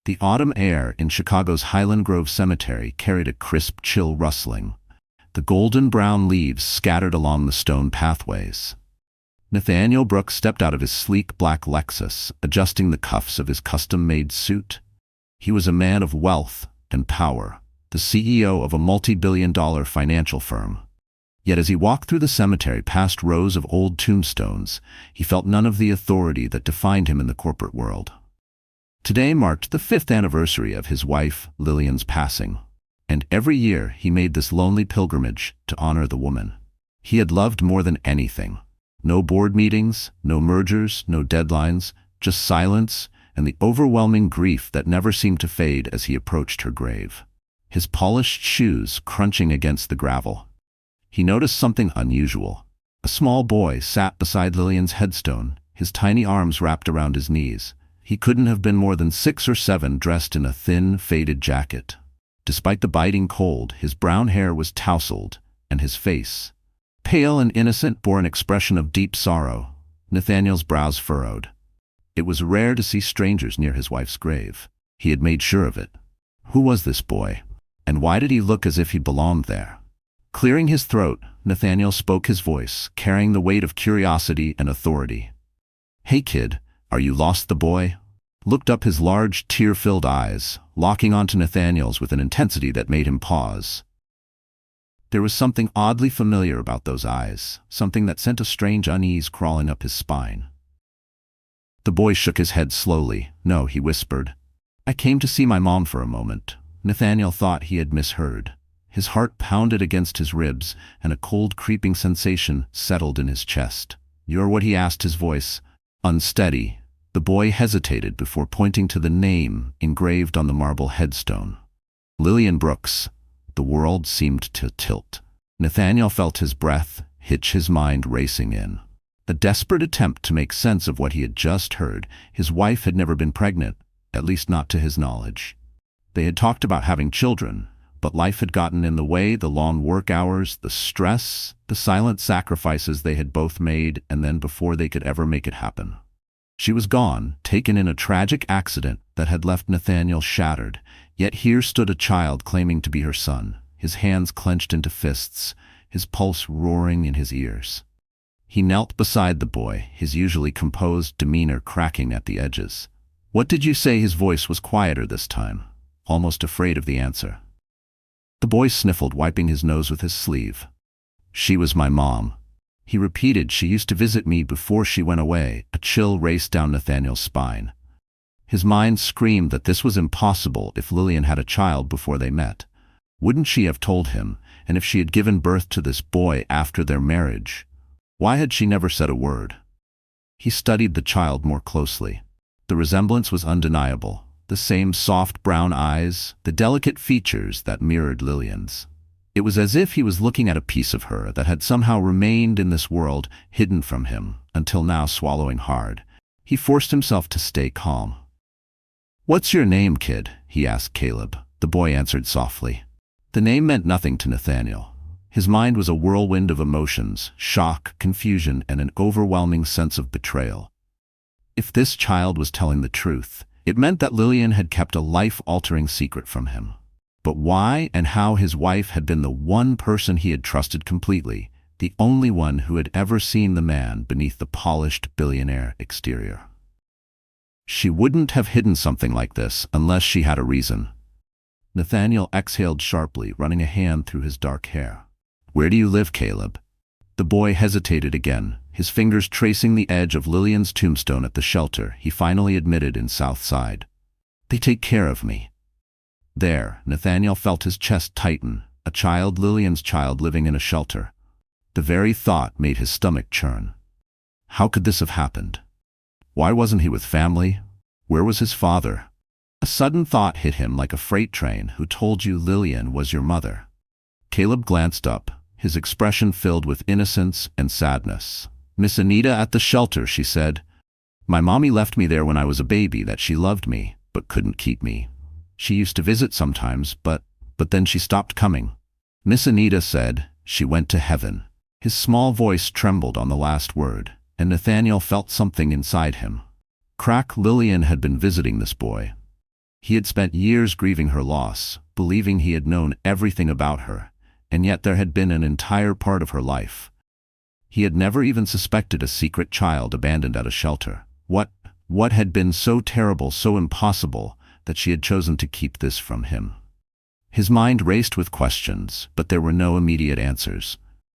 The autumn air in Chicago's Highland Grove Cemetery carried a crisp, chill rustling. The golden-brown leaves scattered along the stone pathways. Nathaniel Brooks stepped out of his sleek black Lexus, adjusting the cuffs of his custom-made suit. He was a man of wealth and power, the CEO of a multi-billion-dollar financial firm. Yet as he walked through the cemetery past rows of old tombstones, he felt none of the authority that defined him in the corporate world. Today marked the 5th anniversary of his wife, Lillian's passing, and every year he made this lonely pilgrimage to honor the woman he had loved more than anything. No board meetings, no mergers, no deadlines, just silence and the overwhelming grief that never seemed to fade as he approached her grave. His polished shoes crunching against the gravel. He noticed something unusual. A small boy sat beside Lillian's headstone, his tiny arms wrapped around his knees. He couldn't have been more than 6 or 7, dressed in a thin, faded jacket. Despite the biting cold, his brown hair was tousled, and his face, pale and innocent, bore an expression of deep sorrow. Nathaniel's brows furrowed. It was rare to see strangers near his wife's grave. He had made sure of it. Who was this boy? And why did he look as if he belonged there? Clearing his throat, Nathaniel spoke, his voice carrying the weight of curiosity and authority. "Hey kid, are you lost?" The boy looked up, his large, tear-filled eyes locking onto Nathaniel's with an intensity that made him pause. There was something oddly familiar about those eyes, something that sent a strange unease crawling up his spine. The boy shook his head slowly. "No," he whispered. "I came to see my mom for a moment." Nathaniel thought he had misheard. His heart pounded against his ribs, and a cold, creeping sensation settled in his chest. "You're what?" he asked, his voice unsteady. The boy hesitated before pointing to the name engraved on the marble headstone. Lillian Brooks. The world seemed to tilt. Nathaniel felt his breath hitch, his mind racing in. A desperate attempt to make sense of what he had just heard. His wife had never been pregnant, at least not to his knowledge. They had talked about having children, but life had gotten in the way, the long work hours, the stress, the silent sacrifices they had both made, and then before they could ever make it happen, she was gone, taken in a tragic accident that had left Nathaniel shattered. Yet here stood a child claiming to be her son, his hands clenched into fists, his pulse roaring in his ears. He knelt beside the boy, his usually composed demeanor cracking at the edges. "What did you say?" His voice was quieter this time, almost afraid of the answer. The boy sniffled, wiping his nose with his sleeve. "She was my mom," he repeated. "She used to visit me before she went away." A chill raced down Nathaniel's spine. His mind screamed that this was impossible. If Lillian had a child before they met, wouldn't she have told him? And if she had given birth to this boy after their marriage, why had she never said a word? He studied the child more closely. The resemblance was undeniable. The same soft brown eyes, the delicate features that mirrored Lillian's. It was as if he was looking at a piece of her that had somehow remained in this world, hidden from him, until now. Swallowing hard, he forced himself to stay calm. "What's your name, kid?" he asked Caleb. The boy answered softly. The name meant nothing to Nathaniel. His mind was a whirlwind of emotions, shock, confusion, and an overwhelming sense of betrayal. If this child was telling the truth, it meant that Lillian had kept a life-altering secret from him. But why and how? His wife had been the one person he had trusted completely, the only one who had ever seen the man beneath the polished billionaire exterior. She wouldn't have hidden something like this unless she had a reason. Nathaniel exhaled sharply, running a hand through his dark hair. "Where do you live, Caleb?" The boy hesitated again, his fingers tracing the edge of Lillian's tombstone at the shelter. He finally admitted, "In South Side." "They take care of me." There, Nathaniel felt his chest tighten. A child, Lillian's child, living in a shelter. The very thought made his stomach churn. How could this have happened? Why wasn't he with family? Where was his father? A sudden thought hit him like a freight train. "Who told you Lillian was your mother?" Caleb glanced up, his expression filled with innocence and sadness. "Miss Anita at the shelter," she said. "My mommy left me there when I was a baby. That she loved me, but couldn't keep me. She used to visit sometimes, but then she stopped coming. Miss Anita said she went to heaven." His small voice trembled on the last word, and Nathaniel felt something inside him crack. Lillian had been visiting this boy. He had spent years grieving her loss, believing he had known everything about her, and yet there had been an entire part of her life. He had never even suspected a secret child abandoned at a shelter. What had been so terrible, so impossible, that she had chosen to keep this from him? His mind raced with questions, but there were no immediate answers.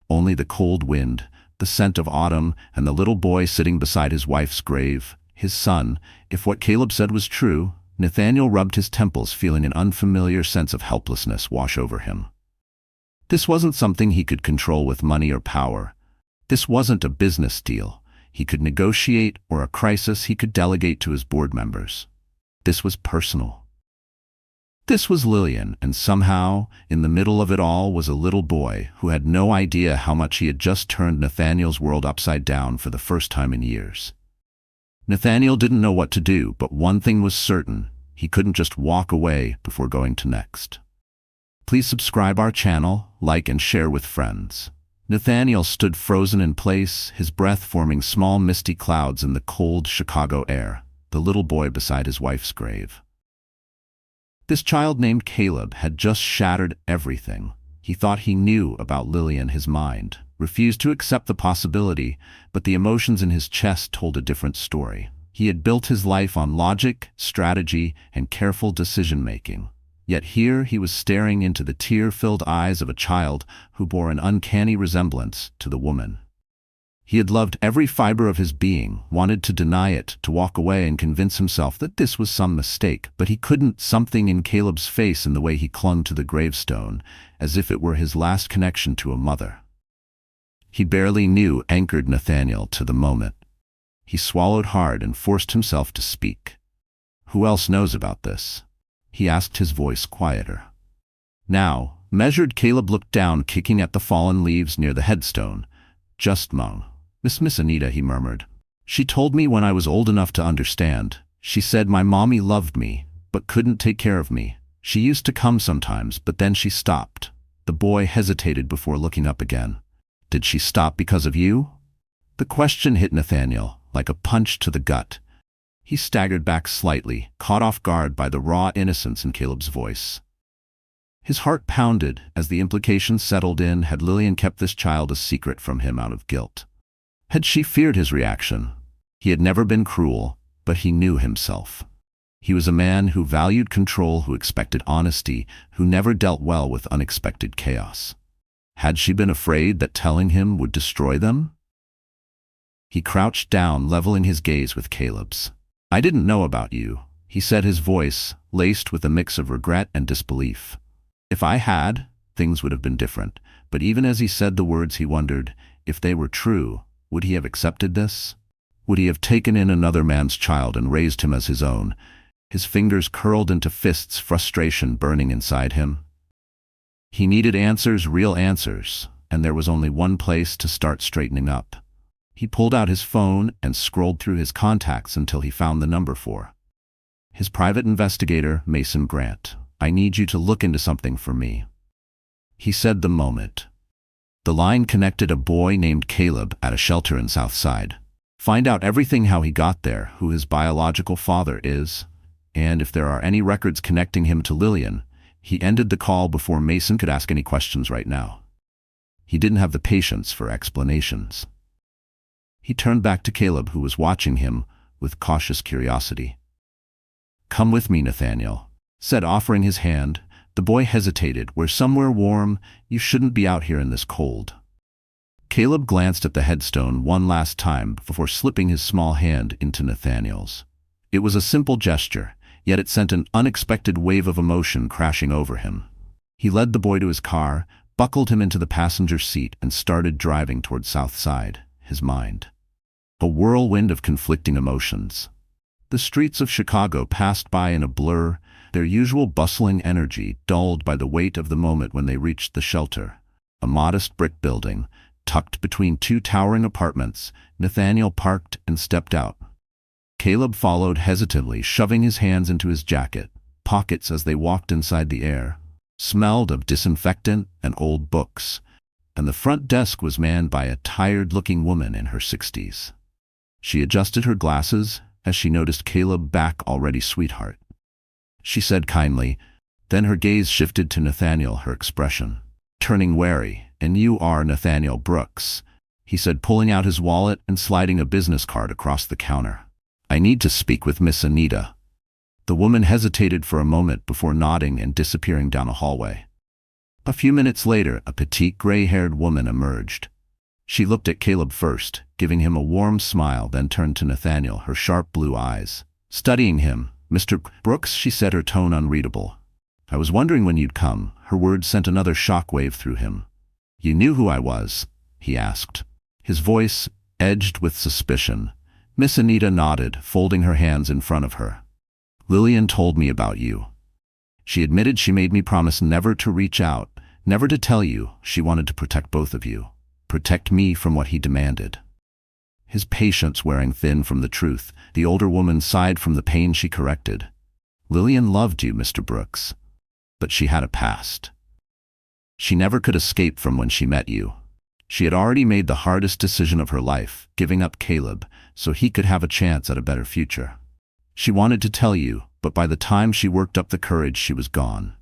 Only the cold wind, the scent of autumn, and the little boy sitting beside his wife's grave, his son. If what Caleb said was true, Nathaniel rubbed his temples, feeling an unfamiliar sense of helplessness wash over him. This wasn't something he could control with money or power. This wasn't a business deal he could negotiate or a crisis he could delegate to his board members. This was personal. This was Lillian, and somehow, in the middle of it all was a little boy who had no idea how much he had just turned Nathaniel's world upside down for the first time in years. Nathaniel didn't know what to do, but one thing was certain: he couldn't just walk away before going to next. Please subscribe our channel, like and share with friends. Nathaniel stood frozen in place, his breath forming small misty clouds in the cold Chicago air, the little boy beside his wife's grave. This child named Caleb had just shattered everything. He thought he knew about Lillian. His mind refused to accept the possibility, but the emotions in his chest told a different story. He had built his life on logic, strategy, and careful decision-making. Yet here he was staring into the tear-filled eyes of a child who bore an uncanny resemblance to the woman. He had loved every fiber of his being, wanted to deny it, to walk away and convince himself that this was some mistake, but he couldn't. Something in Caleb's face, in the way he clung to the gravestone, as if it were his last connection to a mother. He barely knew, anchored Nathaniel to the moment. He swallowed hard and forced himself to speak. "Who else knows about this?" he asked, his voice quieter. "Now," measured. Caleb looked down, kicking at the fallen leaves near the headstone. "Just Mung. Miss Anita," he murmured. "She told me when I was old enough to understand. She said my mommy loved me, but couldn't take care of me. She used to come sometimes, but then she stopped." The boy hesitated before looking up again. "Did she stop because of you?" The question hit Nathaniel like a punch to the gut. He staggered back slightly, caught off guard by the raw innocence in Caleb's voice. His heart pounded as the implications settled in. Had Lillian kept this child a secret from him out of guilt? Had she feared his reaction? He had never been cruel, but he knew himself. He was a man who valued control, who expected honesty, who never dealt well with unexpected chaos. Had she been afraid that telling him would destroy them? He crouched down, leveling his gaze with Caleb's. "I didn't know about you," he said, his voice laced with a mix of regret and disbelief. If I had, things would have been different. But even as he said the words, he wondered, if they were true, would he have accepted this? Would he have taken in another man's child and raised him as his own? His fingers curled into fists, frustration burning inside him. He needed answers, real answers, and there was only one place to start straightening up. He pulled out his phone and scrolled through his contacts until he found the number for his private investigator, Mason Grant. "I need you to look into something for me," he said the moment. The line connected a boy named Caleb at a shelter in Southside. "Find out everything: how he got there, who his biological father is, and if there are any records connecting him to Lillian." He ended the call before Mason could ask any questions right now. He didn't have the patience for explanations. He turned back to Caleb, who was watching him with cautious curiosity. "Come with me," Nathaniel said, offering his hand. The boy hesitated. "We're somewhere warm. You shouldn't be out here in this cold." Caleb glanced at the headstone one last time before slipping his small hand into Nathaniel's. It was a simple gesture, yet it sent an unexpected wave of emotion crashing over him. He led the boy to his car, buckled him into the passenger seat, and started driving toward Southside, his mind a whirlwind of conflicting emotions. The streets of Chicago passed by in a blur, their usual bustling energy dulled by the weight of the moment when they reached the shelter, a modest brick building, tucked between two towering apartments. Nathaniel parked and stepped out. Caleb followed hesitantly, shoving his hands into his jacket pockets. As they walked inside, the air smelled of disinfectant and old books, and the front desk was manned by a tired-looking woman in her 60s. She adjusted her glasses as she noticed Caleb back already. "Sweetheart," she said kindly. Then her gaze shifted to Nathaniel, her expression turning wary. "And you are Nathaniel Brooks," he said, pulling out his wallet and sliding a business card across the counter. "I need to speak with Miss Anita." The woman hesitated for a moment before nodding and disappearing down a hallway. A few minutes later, a petite gray-haired woman emerged. She looked at Caleb first, giving him a warm smile, then turned to Nathaniel, her sharp blue eyes studying him. "Mr. Brooks," she said, her tone unreadable. "I was wondering when you'd come." Her words sent another shockwave through him. "You knew who I was?" he asked, his voice edged with suspicion. Miss Anita nodded, folding her hands in front of her. "Lillian told me about you. She admitted she made me promise never to reach out, never to tell you. She wanted to protect both of you, protect me from what he demanded." His patience wearing thin from the truth, the older woman sighed from the pain she corrected. "Lillian loved you, Mr. Brooks. But she had a past. She never could escape from when she met you. She had already made the hardest decision of her life, giving up Caleb, so he could have a chance at a better future. She wanted to tell you, but by the time she worked up the courage, she was gone."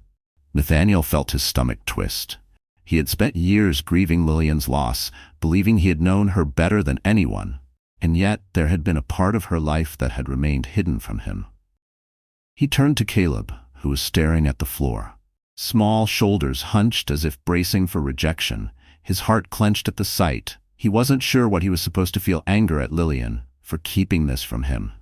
Nathaniel felt his stomach twist. He had spent years grieving Lillian's loss, believing he had known her better than anyone, and yet there had been a part of her life that had remained hidden from him. He turned to Caleb, who was staring at the floor. Small shoulders hunched as if bracing for rejection, his heart clenched at the sight. He wasn't sure what he was supposed to feel: anger at Lillian for keeping this from him,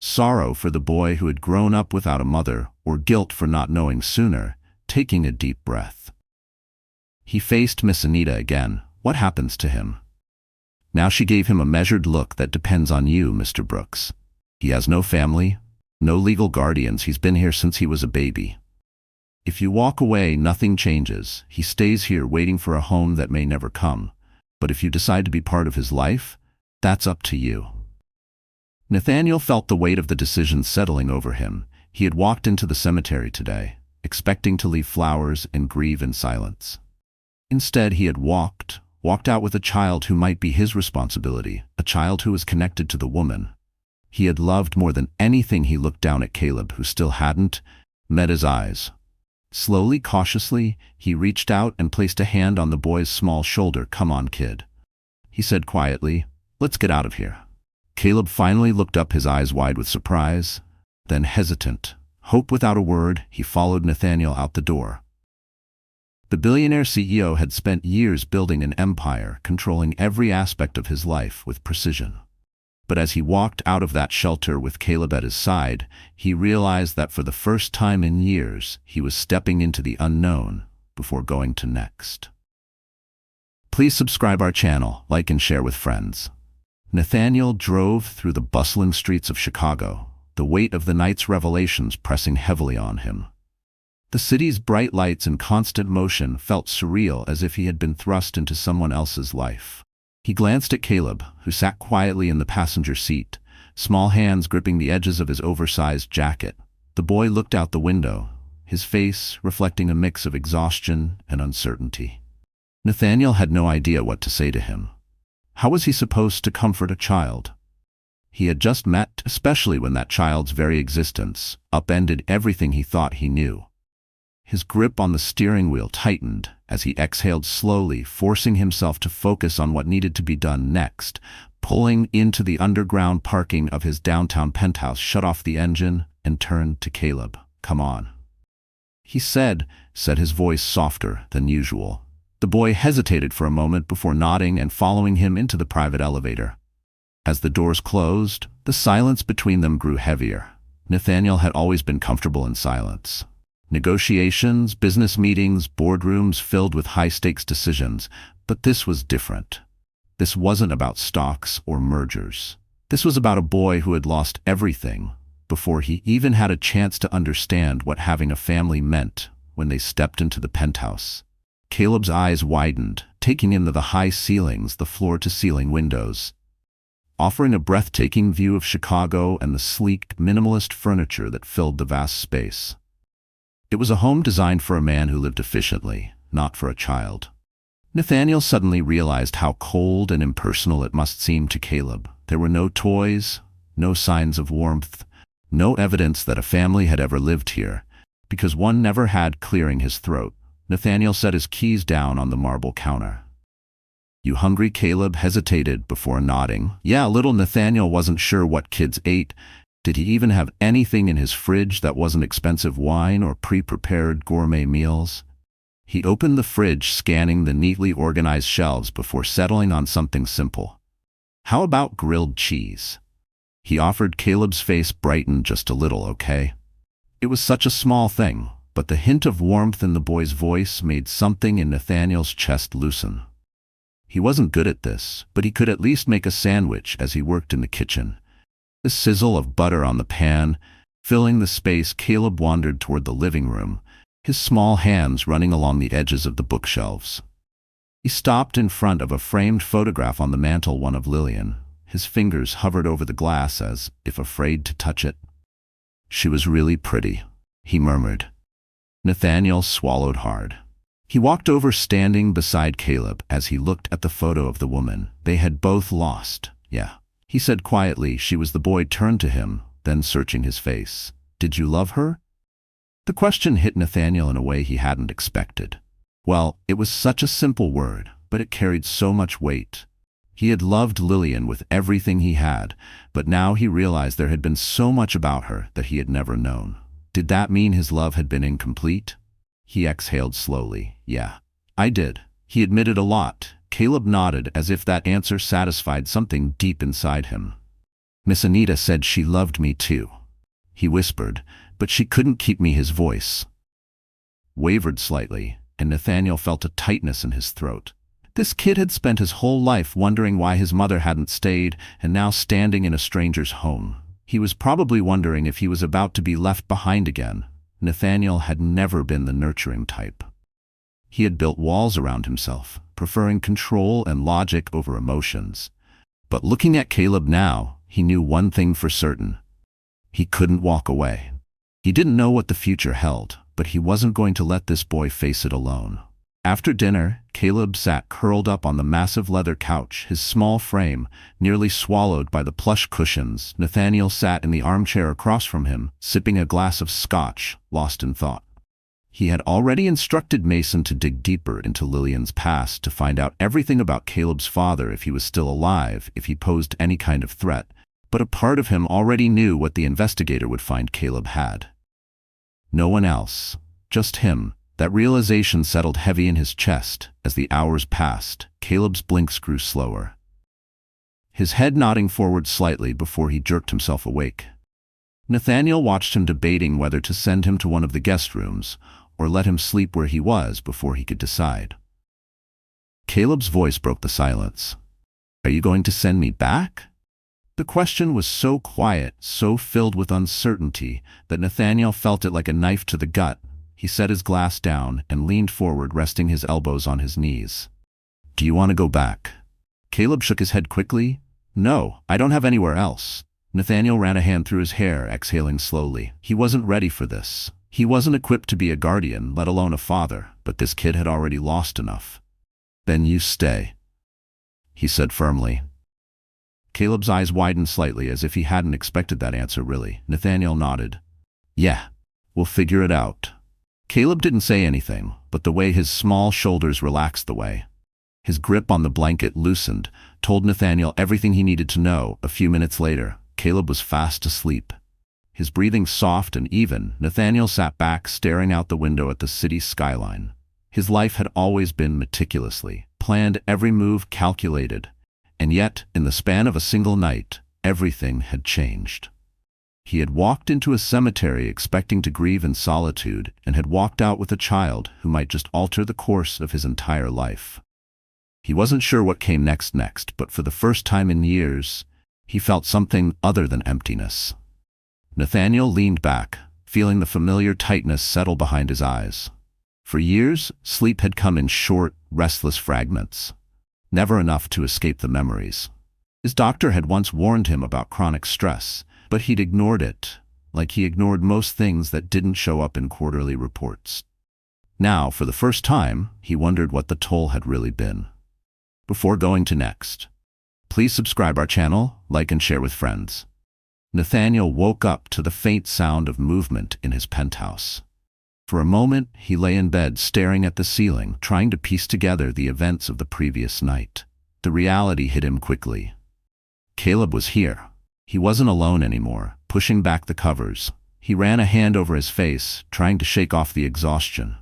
sorrow for the boy who had grown up without a mother, or guilt for not knowing sooner. Taking a deep breath, he faced Miss Anita again. "What happens to him?" Now she gave him a measured look. "That depends on you, Mr. Brooks. He has no family, no legal guardians. He's been here since he was a baby. If you walk away, nothing changes. He stays here waiting for a home that may never come. But if you decide to be part of his life, that's up to you." Nathaniel felt the weight of the decision settling over him. He had walked into the cemetery today, expecting to leave flowers and grieve in silence. Instead, he had walked out with a child who might be his responsibility, a child who was connected to the woman he had loved more than anything. He looked down at Caleb, who still hadn't met his eyes. Slowly, cautiously, he reached out and placed a hand on the boy's small shoulder. "Come on, kid," he said quietly. "Let's get out of here." Caleb finally looked up, his eyes wide with surprise, then hesitant. Hope without a word, he followed Nathaniel out the door. The billionaire CEO had spent years building an empire, controlling every aspect of his life with precision. But as he walked out of that shelter with Caleb at his side, he realized that for the first time in years, he was stepping into the unknown before going to next. Please subscribe our channel, like and share with friends. Nathaniel drove through the bustling streets of Chicago, the weight of the night's revelations pressing heavily on him. The city's bright lights and constant motion felt surreal, as if he had been thrust into someone else's life. He glanced at Caleb, who sat quietly in the passenger seat, small hands gripping the edges of his oversized jacket. The boy looked out the window, his face reflecting a mix of exhaustion and uncertainty. Nathaniel had no idea what to say to him. How was he supposed to comfort a child he had just met, especially when that child's very existence upended everything he thought he knew? His grip on the steering wheel tightened as he exhaled slowly, forcing himself to focus on what needed to be done next. Pulling into the underground parking of his downtown penthouse, shut off the engine and turned to Caleb. "Come on," he said, his voice softer than usual. The boy hesitated for a moment before nodding and following him into the private elevator. As the doors closed, the silence between them grew heavier. Nathaniel had always been comfortable in silence. Negotiations, business meetings, boardrooms filled with high-stakes decisions, but this was different. This wasn't about stocks or mergers. This was about a boy who had lost everything before he even had a chance to understand what having a family meant when they stepped into the penthouse. Caleb's eyes widened, taking in the high ceilings, the floor-to-ceiling windows, offering a breathtaking view of Chicago and the sleek, minimalist furniture that filled the vast space. It was a home designed for a man who lived efficiently, not for a child. Nathaniel suddenly realized how cold and impersonal it must seem to Caleb. There were no toys, no signs of warmth, No evidence that a family had ever lived here, because one never had clearing his throat. Nathaniel set his keys down on the marble counter. "You hungry?" Caleb hesitated before nodding. Yeah, little Nathaniel wasn't sure what kids ate. Did he even have anything in his fridge that wasn't expensive wine or pre-prepared gourmet meals? He opened the fridge, scanning the neatly organized shelves before settling on something simple. "How about grilled cheese?" he offered. Caleb's face brightened just a little. "Okay." It was such a small thing, but the hint of warmth in the boy's voice made something in Nathaniel's chest loosen. He wasn't good at this, but he could at least make a sandwich as he worked in the kitchen. The sizzle of butter on the pan, filling the space. Caleb wandered toward the living room, his small hands running along the edges of the bookshelves. He stopped in front of a framed photograph on the mantel, one of Lillian. His fingers hovered over the glass as if afraid to touch it. "She was really pretty," he murmured. Nathaniel swallowed hard. He walked over, standing beside Caleb as he looked at the photo of the woman they had both lost. "Yeah," he said quietly. "She was." The boy turned to him, then searching his face. "Did you love her?" The question hit Nathaniel in a way he hadn't expected. Well, it was such a simple word, but it carried so much weight. He had loved Lillian with everything he had, but now he realized there had been so much about her that he had never known. Did that mean his love had been incomplete? He exhaled slowly. "Yeah, I did." He admitted a lot. Caleb nodded as if that answer satisfied something deep inside him. "Miss Anita said she loved me too," he whispered, "but she couldn't keep me." His voice wavered slightly, and Nathaniel felt a tightness in his throat. This kid had spent his whole life wondering why his mother hadn't stayed, and now standing in a stranger's home, he was probably wondering if he was about to be left behind again. Nathaniel had never been the nurturing type. He had built walls around himself, preferring control and logic over emotions. But looking at Caleb now, he knew one thing for certain. He couldn't walk away. He didn't know what the future held, but he wasn't going to let this boy face it alone. After dinner, Caleb sat curled up on the massive leather couch, his small frame nearly swallowed by the plush cushions. Nathaniel sat in the armchair across from him, sipping a glass of scotch, lost in thought. He had already instructed Mason to dig deeper into Lillian's past to find out everything about Caleb's father, if he was still alive, if he posed any kind of threat. But a part of him already knew what the investigator would find Caleb had. No one else, just him. That realization settled heavy in his chest. As the hours passed, Caleb's blinks grew slower, his head nodding forward slightly before he jerked himself awake. Nathaniel watched him, debating whether to send him to one of the guest rooms or let him sleep where he was before he could decide. Caleb's voice broke the silence. "Are you going to send me back?" The question was so quiet, so filled with uncertainty, that Nathaniel felt it like a knife to the gut. He set his glass down and leaned forward, resting his elbows on his knees. "Do you want to go back?" Caleb shook his head quickly. "No, I don't have anywhere else." Nathaniel ran a hand through his hair, exhaling slowly. He wasn't ready for this. He wasn't equipped to be a guardian, let alone a father, but this kid had already lost enough. "Then you stay," he said firmly. Caleb's eyes widened slightly, as if he hadn't expected that answer. "Really?" Nathaniel nodded. "Yeah, we'll figure it out." Caleb didn't say anything, but the way his small shoulders relaxed, the way his grip on the blanket loosened, told Nathaniel everything he needed to know. A few minutes later, Caleb was fast asleep. His breathing soft and even, Nathaniel sat back, staring out the window at the city skyline. His life had always been meticulously planned, every move calculated, and yet, in the span of a single night, everything had changed. He had walked into a cemetery expecting to grieve in solitude, and had walked out with a child who might just alter the course of his entire life. He wasn't sure what came next, but for the first time in years, he felt something other than emptiness. Nathaniel leaned back, feeling the familiar tightness settle behind his eyes. For years, sleep had come in short, restless fragments, never enough to escape the memories. His doctor had once warned him about chronic stress, but he'd ignored it, like he ignored most things that didn't show up in quarterly reports. Now, for the first time, he wondered what the toll had really been. Before going to next, please subscribe our channel, like and share with friends. Nathaniel woke up to the faint sound of movement in his penthouse. For a moment, he lay in bed staring at the ceiling, trying to piece together the events of the previous night. The reality hit him quickly. Caleb was here. He wasn't alone anymore, pushing back the covers. He ran a hand over his face, trying to shake off the exhaustion.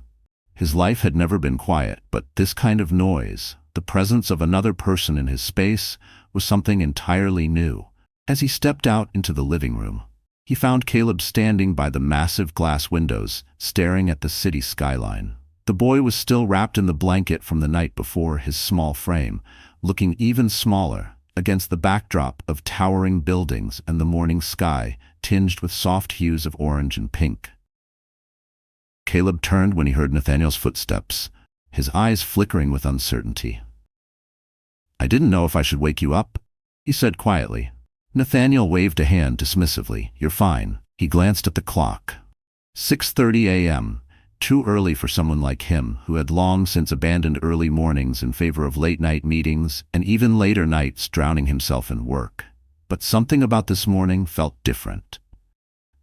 His life had never been quiet, but this kind of noise, the presence of another person in his space, was something entirely new. As he stepped out into the living room, he found Caleb standing by the massive glass windows, staring at the city skyline. The boy was still wrapped in the blanket from the night before, his small frame, looking even smaller against the backdrop of towering buildings and the morning sky, tinged with soft hues of orange and pink. Caleb turned when he heard Nathaniel's footsteps, his eyes flickering with uncertainty. "I didn't know if I should wake you up," he said quietly. Nathaniel waved a hand dismissively. "You're fine." He glanced at the clock. 6:30 a.m., too early for someone like him, who had long since abandoned early mornings in favor of late-night meetings and even later nights drowning himself in work. But something about this morning felt different.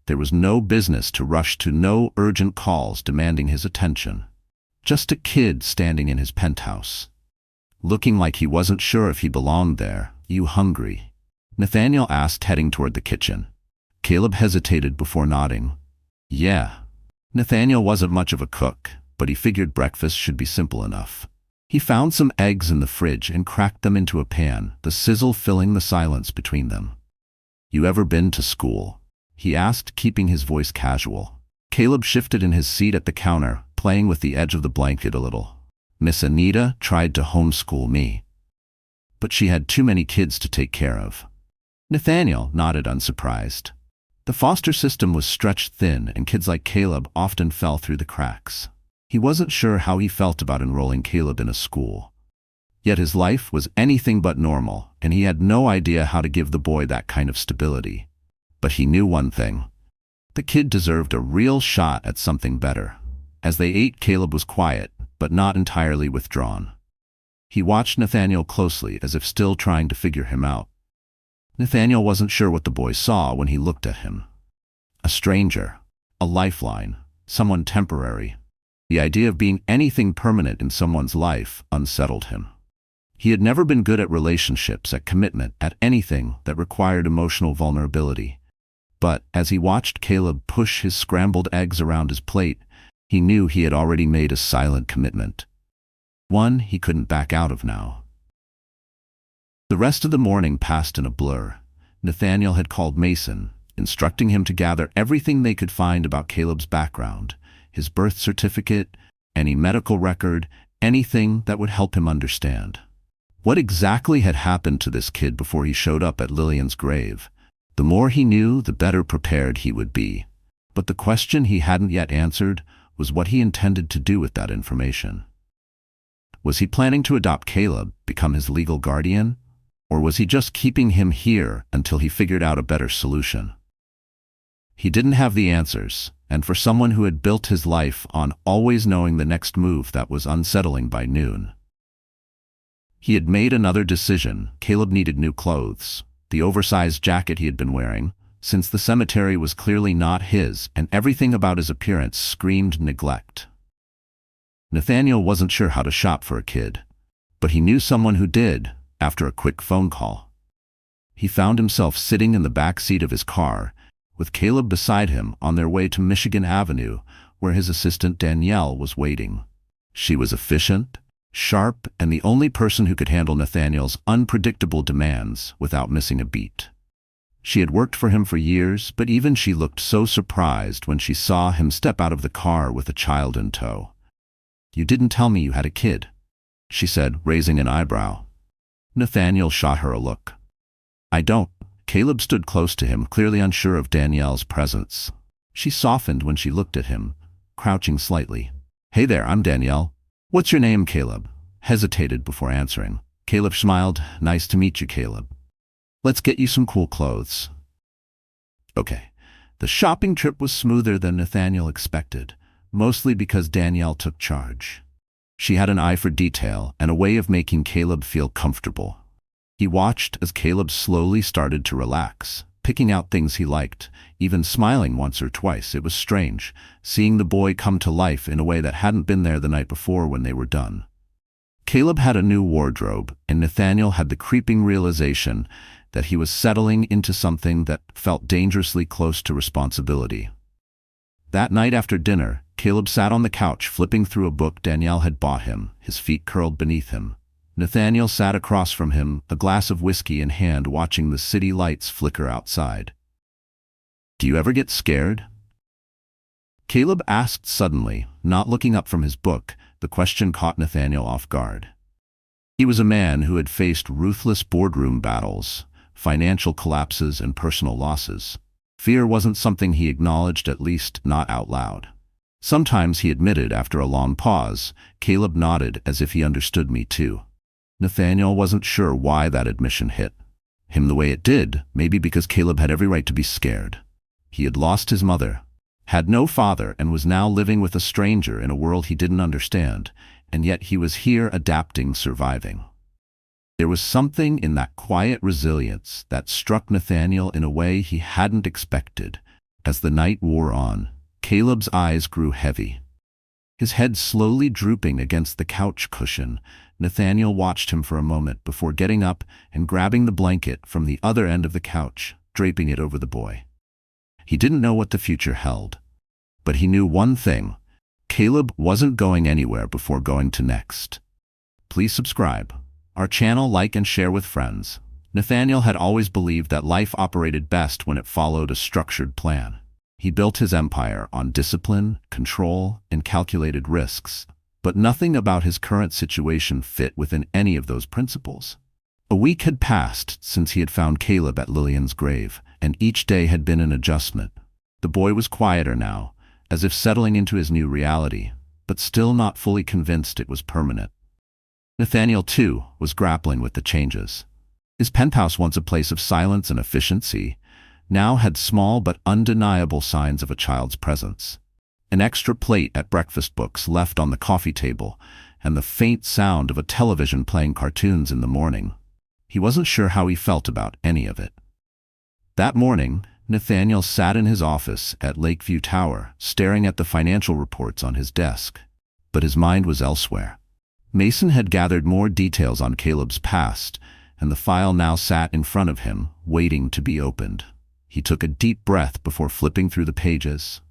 There was no business to rush to, no urgent calls demanding his attention. Just a kid standing in his penthouse, looking like he wasn't sure if he belonged there. "You hungry?" Nathaniel asked, heading toward the kitchen. Caleb hesitated before nodding. "Yeah." Nathaniel wasn't much of a cook, but he figured breakfast should be simple enough. He found some eggs in the fridge and cracked them into a pan, the sizzle filling the silence between them. "You ever been to school?" he asked, keeping his voice casual. Caleb shifted in his seat at the counter, playing with the edge of the blanket a little. "Miss Anita tried to homeschool me, but she had too many kids to take care of." Nathaniel nodded, unsurprised. The foster system was stretched thin, and kids like Caleb often fell through the cracks. He wasn't sure how he felt about enrolling Caleb in a school. Yet his life was anything but normal, and he had no idea how to give the boy that kind of stability. But he knew one thing. The kid deserved a real shot at something better. As they ate, Caleb was quiet, but not entirely withdrawn. He watched Nathaniel closely, as if still trying to figure him out. Nathaniel wasn't sure what the boy saw when he looked at him. A stranger, a lifeline, someone temporary. The idea of being anything permanent in someone's life unsettled him. He had never been good at relationships, at commitment, at anything that required emotional vulnerability. But as he watched Caleb push his scrambled eggs around his plate, he knew he had already made a silent commitment. One he couldn't back out of now. The rest of the morning passed in a blur. Nathaniel had called Mason, instructing him to gather everything they could find about Caleb's background, his birth certificate, any medical record, anything that would help him understand. What exactly had happened to this kid before he showed up at Lillian's grave? The more he knew, the better prepared he would be. But the question he hadn't yet answered was what he intended to do with that information. Was he planning to adopt Caleb, become his legal guardian? Or was he just keeping him here until he figured out a better solution? He didn't have the answers, and for someone who had built his life on always knowing the next move, that was unsettling by noon. He had made another decision. Caleb needed new clothes. The oversized jacket he had been wearing, since the cemetery was clearly not his, and everything about his appearance screamed neglect. Nathaniel wasn't sure how to shop for a kid, but he knew someone who did. After a quick phone call, he found himself sitting in the back seat of his car, with Caleb beside him, on their way to Michigan Avenue, where his assistant Danielle was waiting. She was efficient, sharp, and the only person who could handle Nathaniel's unpredictable demands without missing a beat. She had worked for him for years, but even she looked so surprised when she saw him step out of the car with a child in tow. "You didn't tell me you had a kid," she said, raising an eyebrow. Nathaniel shot her a look. "I don't." Caleb stood close to him, clearly unsure of Danielle's presence. She softened when she looked at him, crouching slightly. "Hey there, I'm Danielle." "What's your name?" Caleb hesitated before answering. Caleb smiled. "Nice to meet you, Caleb. Let's get you some cool clothes." Okay. The shopping trip was smoother than Nathaniel expected, mostly because Danielle took charge. She had an eye for detail and a way of making Caleb feel comfortable. He watched as Caleb slowly started to relax. picking out things he liked, even smiling once or twice. It was strange, seeing the boy come to life in a way that hadn't been there the night before when they were done. Caleb had a new wardrobe, and Nathaniel had the creeping realization that he was settling into something that felt dangerously close to responsibility. That night after dinner, Caleb sat on the couch flipping through a book Danielle had bought him, his feet curled beneath him. Nathaniel sat across from him, a glass of whiskey in hand, watching the city lights flicker outside. "Do you ever get scared?" Caleb asked suddenly, not looking up from his book. The question caught Nathaniel off guard. He was a man who had faced ruthless boardroom battles, financial collapses, and personal losses. Fear wasn't something he acknowledged, at least not out loud. Sometimes he admitted after a long pause. Caleb nodded as if he understood. "Me too." Nathaniel wasn't sure why that admission hit him the way it did, maybe because Caleb had every right to be scared. He had lost his mother, had no father, and was now living with a stranger in a world he didn't understand, and yet he was here adapting, surviving. There was something in that quiet resilience that struck Nathaniel in a way he hadn't expected. As the night wore on, Caleb's eyes grew heavy. His head slowly drooping against the couch cushion, Nathaniel watched him for a moment before getting up and grabbing the blanket from the other end of the couch, draping it over the boy. He didn't know what the future held, but he knew one thing: Caleb wasn't going anywhere before going to next. Please subscribe our channel, like and share with friends. Nathaniel had always believed that life operated best when it followed a structured plan. He built his empire on discipline, control, and calculated risks, but nothing about his current situation fit within any of those principles. A week had passed since he had found Caleb at Lillian's grave, and each day had been an adjustment. The boy was quieter now, as if settling into his new reality, but still not fully convinced it was permanent. Nathaniel, too, was grappling with the changes. His penthouse, once a place of silence and efficiency, now had small but undeniable signs of a child's presence. An extra plate at breakfast, books left on the coffee table, and the faint sound of a television playing cartoons in the morning. He wasn't sure how he felt about any of it. That morning, Nathaniel sat in his office at Lakeview Tower, staring at the financial reports on his desk. But his mind was elsewhere. Mason had gathered more details on Caleb's past, and the file now sat in front of him, waiting to be opened. He took a deep breath before flipping through the pages.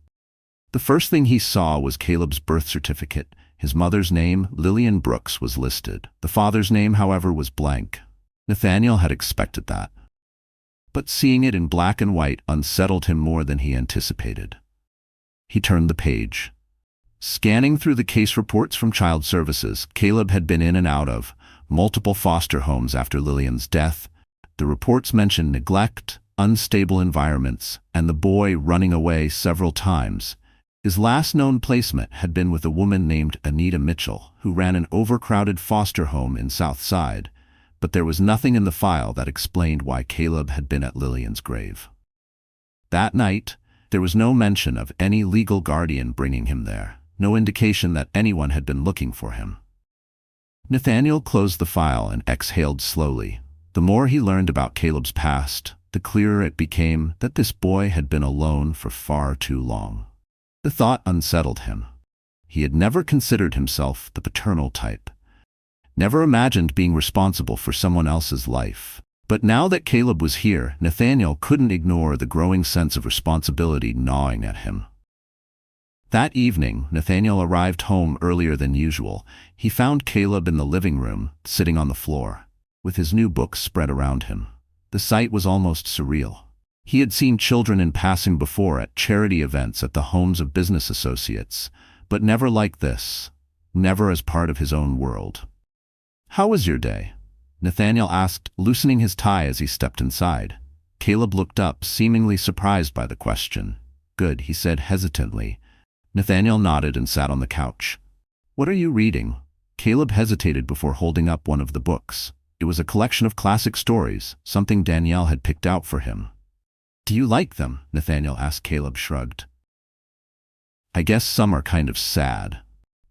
The first thing he saw was Caleb's birth certificate. His mother's name, Lillian Brooks, was listed. The father's name, however, was blank. Nathaniel had expected that, but seeing it in black and white unsettled him more than he anticipated. He turned the page. Scanning through the case reports from Child Services, Caleb had been in and out of multiple foster homes after Lillian's death. The reports mentioned neglect, unstable environments, and the boy running away several times. His last known placement had been with a woman named Anita Mitchell, who ran an overcrowded foster home in Southside, but there was nothing in the file that explained why Caleb had been at Lillian's grave. That night, there was no mention of any legal guardian bringing him there, no indication that anyone had been looking for him. Nathaniel closed the file and exhaled slowly. The more he learned about Caleb's past, the clearer it became that this boy had been alone for far too long. The thought unsettled him. He had never considered himself the paternal type, never imagined being responsible for someone else's life. But now that Caleb was here, Nathaniel couldn't ignore the growing sense of responsibility gnawing at him. That evening, Nathaniel arrived home earlier than usual. He found Caleb in the living room, sitting on the floor, with his new books spread around him. The sight was almost surreal. He had seen children in passing before at charity events at the homes of business associates, but never like this, never as part of his own world. "How was your day?" Nathaniel asked, loosening his tie as he stepped inside. Caleb looked up, seemingly surprised by the question. "Good," he said hesitantly. Nathaniel nodded and sat on the couch. "What are you reading?" Caleb hesitated before holding up one of the books. It was a collection of classic stories, something Danielle had picked out for him. "Do you like them?" Nathaniel asked. Caleb shrugged. "I guess some are kind of sad."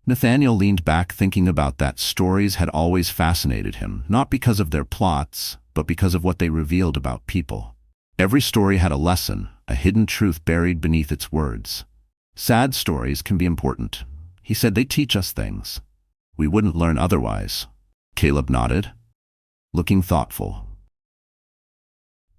Nathaniel leaned back, thinking about that. Stories had always fascinated him, not because of their plots, but because of what they revealed about people. Every story had a lesson, a hidden truth buried beneath its words. Sad stories can be important. He said they teach us things we wouldn't learn otherwise. Caleb nodded, looking thoughtful.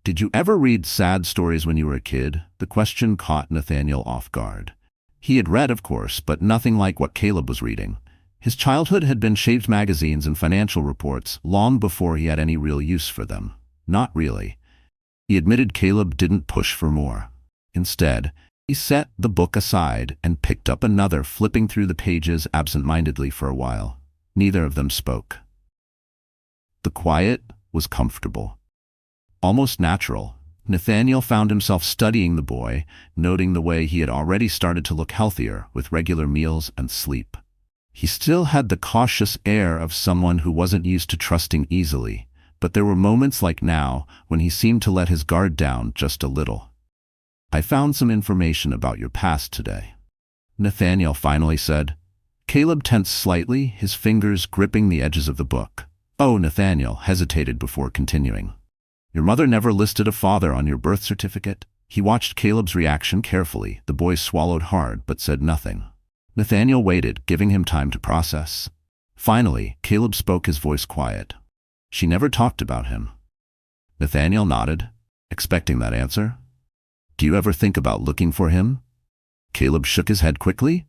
Did you ever read sad stories when you were a kid? The question caught Nathaniel off guard. He had read, of course, but nothing like what Caleb was reading. His childhood had been shaved magazines and financial reports long before he had any real use for them. Not really. He admitted Caleb didn't push for more. Instead, he set the book aside and picked up another, flipping through the pages absent-mindedly for a while. Neither of them spoke. The quiet was comfortable, almost natural. Nathaniel found himself studying the boy, noting the way he had already started to look healthier with regular meals and sleep. He still had the cautious air of someone who wasn't used to trusting easily, but there were moments like now when he seemed to let his guard down just a little. I found some information about your past today, Nathaniel finally said. Caleb tensed slightly, his fingers gripping the edges of the book. Oh, Nathaniel hesitated before continuing. Your mother never listed a father on your birth certificate? He watched Caleb's reaction carefully. The boy swallowed hard but said nothing. Nathaniel waited, giving him time to process. Finally, Caleb spoke, his voice quiet. She never talked about him. Nathaniel nodded, expecting that answer. Do you ever think about looking for him? Caleb shook his head quickly.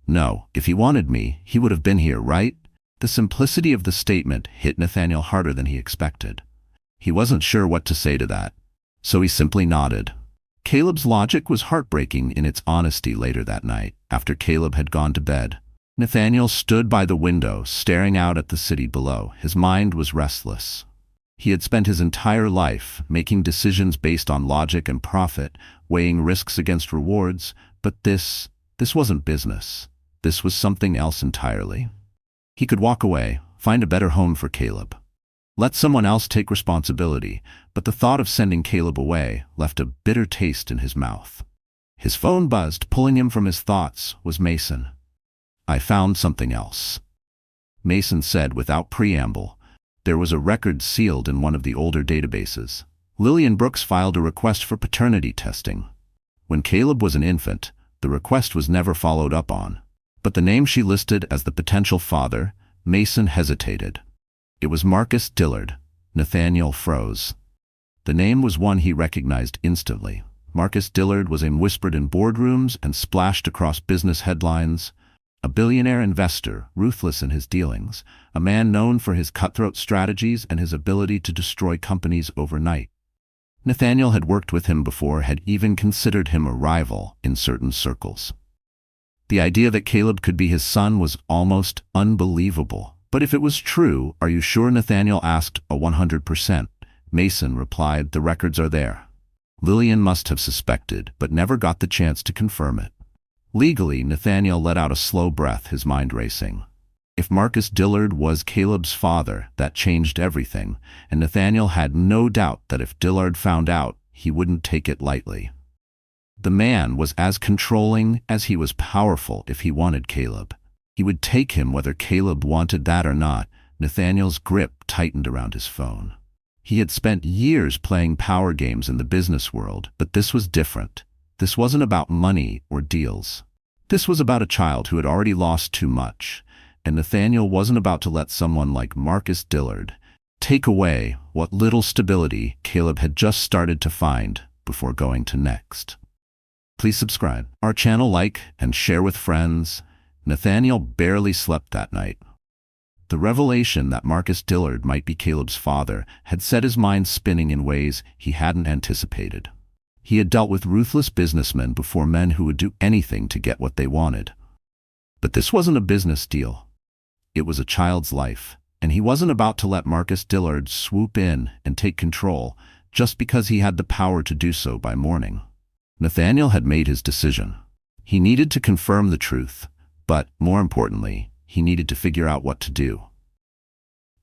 No, if he wanted me, he would have been here, right? The simplicity of the statement hit Nathaniel harder than he expected. He wasn't sure what to say to that, so he simply nodded. Caleb's logic was heartbreaking in its honesty. Later that night, after Caleb had gone to bed, Nathaniel stood by the window, staring out at the city below. His mind was restless. He had spent his entire life making decisions based on logic and profit, weighing risks against rewards, but this wasn't business. This was something else entirely. He could walk away, find a better home for Caleb. Let someone else take responsibility, but the thought of sending Caleb away left a bitter taste in his mouth. His phone buzzed, pulling him from his thoughts. Was Mason. I found something else, Mason said without preamble. There was a record sealed in one of the older databases. Lillian Brooks filed a request for paternity testing. When Caleb was an infant, the request was never followed up on. But the name she listed as the potential father, Mason hesitated. It was Marcus Dillard. Nathaniel froze. The name was one he recognized instantly. Marcus Dillard was whispered in boardrooms and splashed across business headlines. A billionaire investor, ruthless in his dealings, a man known for his cutthroat strategies and his ability to destroy companies overnight. Nathaniel had worked with him before, had even considered him a rival in certain circles. The idea that Caleb could be his son was almost unbelievable. But if it was true, are you sure? Nathaniel asked. 100%. Mason replied, the records are there. Lillian must have suspected, but never got the chance to confirm it. Legally, Nathaniel let out a slow breath, his mind racing. If Marcus Dillard was Caleb's father, that changed everything, and Nathaniel had no doubt that if Dillard found out, he wouldn't take it lightly. The man was as controlling as he was powerful. If he wanted Caleb, he would take him whether Caleb wanted that or not. Nathaniel's grip tightened around his phone. He had spent years playing power games in the business world, but this was different. This wasn't about money or deals. This was about a child who had already lost too much, and Nathaniel wasn't about to let someone like Marcus Dillard take away what little stability Caleb had just started to find before going to next. Please subscribe our channel, like, and share with friends. Nathaniel barely slept that night. The revelation that Marcus Dillard might be Caleb's father had set his mind spinning in ways he hadn't anticipated. He had dealt with ruthless businessmen before, men who would do anything to get what they wanted. But this wasn't a business deal. It was a child's life, and he wasn't about to let Marcus Dillard swoop in and take control just because he had the power to do so by morning. Nathaniel had made his decision. He needed to confirm the truth, but more importantly, he needed to figure out what to do.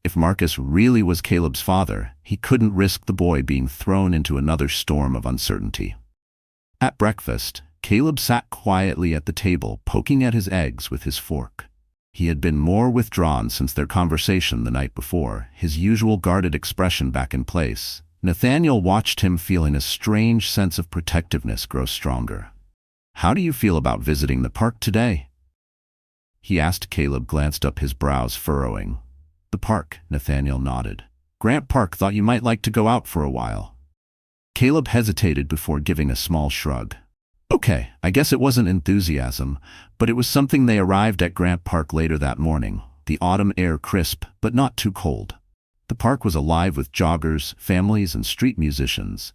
If Marcus really was Caleb's father, he couldn't risk the boy being thrown into another storm of uncertainty. At breakfast, Caleb sat quietly at the table, poking at his eggs with his fork. He had been more withdrawn since their conversation the night before, his usual guarded expression back in place. Nathaniel watched him, feeling a strange sense of protectiveness grow stronger. "How do you feel about visiting the park today?" he asked. Caleb glanced up, his brows furrowing. "The park," Nathaniel nodded. "Grant Park thought you might like to go out for a while." Caleb hesitated before giving a small shrug. Okay, I guess it wasn't enthusiasm, but it was something. They arrived at Grant Park later that morning, the autumn air crisp but not too cold. The park was alive with joggers, families, and street musicians,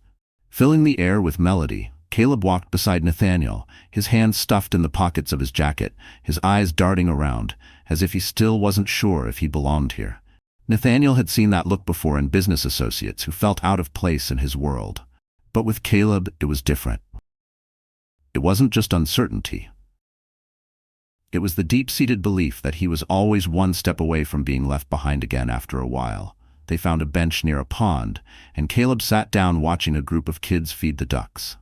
filling the air with melody. Caleb walked beside Nathaniel, his hands stuffed in the pockets of his jacket, his eyes darting around, as if he still wasn't sure if he belonged here. Nathaniel had seen that look before in business associates who felt out of place in his world. But with Caleb, it was different. It wasn't just uncertainty. It was the deep-seated belief that he was always one step away from being left behind again. After a while, they found a bench near a pond, and Caleb sat down watching a group of kids feed the ducks.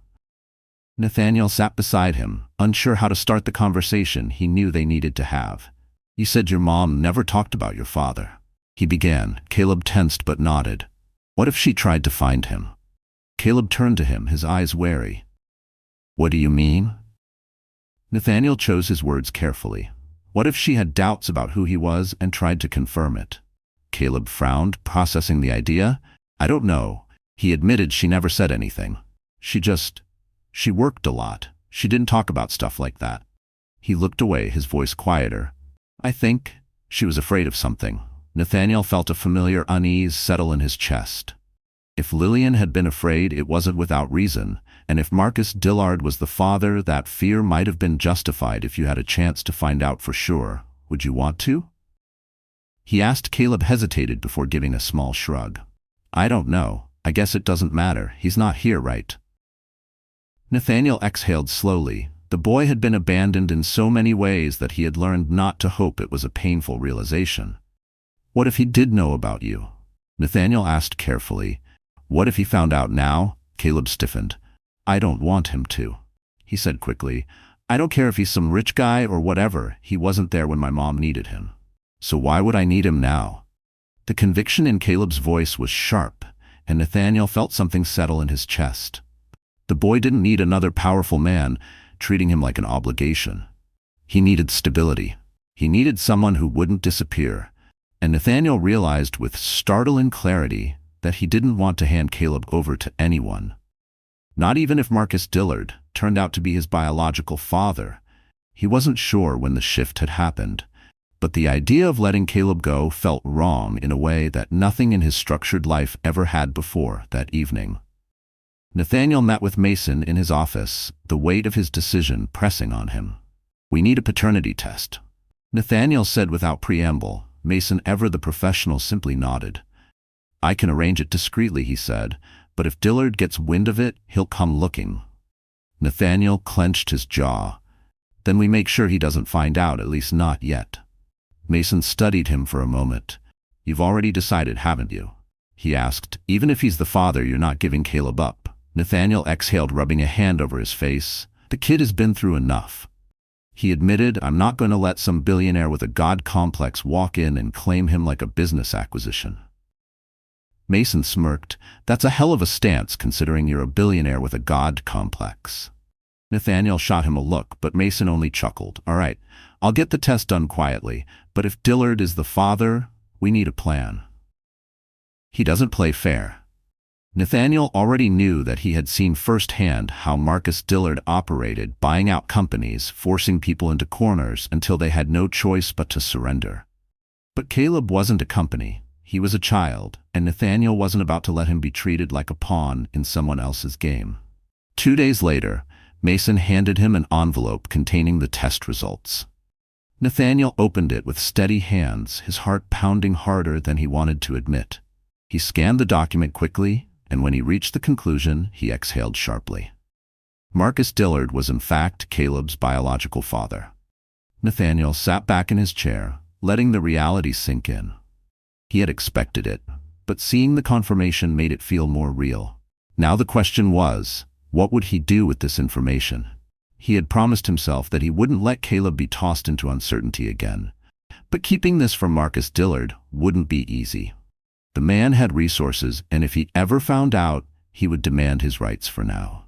Nathaniel sat beside him, unsure how to start the conversation he knew they needed to have. "You said your mom never talked about your father," he began. Caleb tensed but nodded. "What if she tried to find him?" Caleb turned to him, his eyes wary. "What do you mean?" Nathaniel chose his words carefully. "What if she had doubts about who he was and tried to confirm it?" Caleb frowned, processing the idea. "I don't know." He admitted she never said anything. She worked a lot. She didn't talk about stuff like that." He looked away, his voice quieter. "I think she was afraid of something." Nathaniel felt a familiar unease settle in his chest. If Lillian had been afraid, it wasn't without reason, and if Marcus Dillard was the father, that fear might have been justified. "If you had a chance to find out for sure, would you want to?" he asked. Caleb hesitated before giving a small shrug. "I don't know. I guess it doesn't matter. He's not here, right?" Nathaniel exhaled slowly. The boy had been abandoned in so many ways that he had learned not to hope. It was a painful realization. "What if he did know about you?" Nathaniel asked carefully. "What if he found out now?" Caleb stiffened. "I don't want him to," he said quickly. "I don't care if he's some rich guy or whatever. He wasn't there when my mom needed him. So why would I need him now?" The conviction in Caleb's voice was sharp, and Nathaniel felt something settle in his chest. The boy didn't need another powerful man treating him like an obligation. He needed stability. He needed someone who wouldn't disappear. And Nathaniel realized with startling clarity that he didn't want to hand Caleb over to anyone. Not even if Marcus Dillard turned out to be his biological father. He wasn't sure when the shift had happened, but the idea of letting Caleb go felt wrong in a way that nothing in his structured life ever had before. That evening, Nathaniel met with Mason in his office, the weight of his decision pressing on him. "We need a paternity test," Nathaniel said without preamble. Mason, ever the professional, simply nodded. "I can arrange it discreetly," he said, "but if Dillard gets wind of it, he'll come looking." Nathaniel clenched his jaw. "Then we make sure he doesn't find out, at least not yet." Mason studied him for a moment. "You've already decided, haven't you?" he asked. "Even if he's the father, you're not giving Caleb up." Nathaniel exhaled, rubbing a hand over his face. "The kid has been through enough." He admitted, "I'm not going to let some billionaire with a god complex walk in and claim him like a business acquisition." Mason smirked. "That's a hell of a stance, considering you're a billionaire with a god complex." Nathaniel shot him a look, but Mason only chuckled. "All right, I'll get the test done quietly, but if Dillard is the father, we need a plan." "He doesn't play fair." Nathaniel already knew that he had seen firsthand how Marcus Dillard operated, buying out companies, forcing people into corners until they had no choice but to surrender. But Caleb wasn't a company. He was a child, and Nathaniel wasn't about to let him be treated like a pawn in someone else's game. 2 days later, Mason handed him an envelope containing the test results. Nathaniel opened it with steady hands, his heart pounding harder than he wanted to admit. He scanned the document quickly, and when he reached the conclusion, he exhaled sharply. Marcus Dillard was in fact Caleb's biological father. Nathaniel sat back in his chair, letting the reality sink in. He had expected it, but seeing the confirmation made it feel more real. Now the question was, what would he do with this information? He had promised himself that he wouldn't let Caleb be tossed into uncertainty again. But keeping this from Marcus Dillard wouldn't be easy. The man had resources, and if he ever found out, he would demand his rights for now.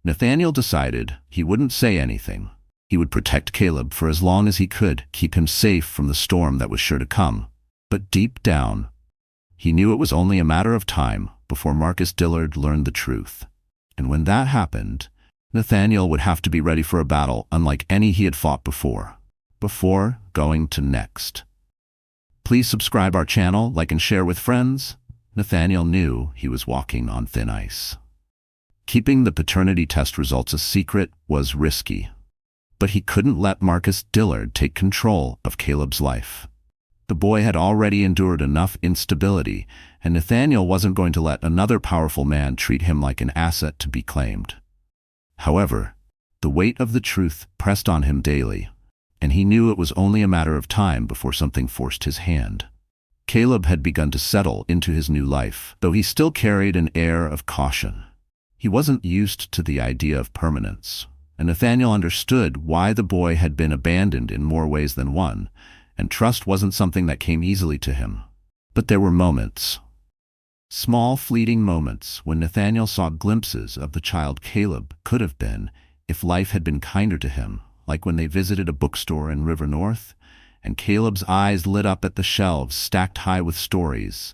Nathaniel decided he wouldn't say anything. He would protect Caleb for as long as he could, keep him safe from the storm that was sure to come. But deep down, he knew it was only a matter of time before Marcus Dillard learned the truth. And when that happened, Nathaniel would have to be ready for a battle unlike any he had fought before going to next. Please subscribe our channel, like and share with friends. Nathaniel knew he was walking on thin ice. Keeping the paternity test results a secret was risky, but he couldn't let Marcus Dillard take control of Caleb's life. The boy had already endured enough instability, and Nathaniel wasn't going to let another powerful man treat him like an asset to be claimed. However, the weight of the truth pressed on him daily, and he knew it was only a matter of time before something forced his hand. Caleb had begun to settle into his new life, though he still carried an air of caution. He wasn't used to the idea of permanence, and Nathaniel understood why the boy had been abandoned in more ways than one, and trust wasn't something that came easily to him. But there were moments, small fleeting moments, when Nathaniel saw glimpses of the child Caleb could have been if life had been kinder to him, like when they visited a bookstore in River North, and Caleb's eyes lit up at the shelves stacked high with stories,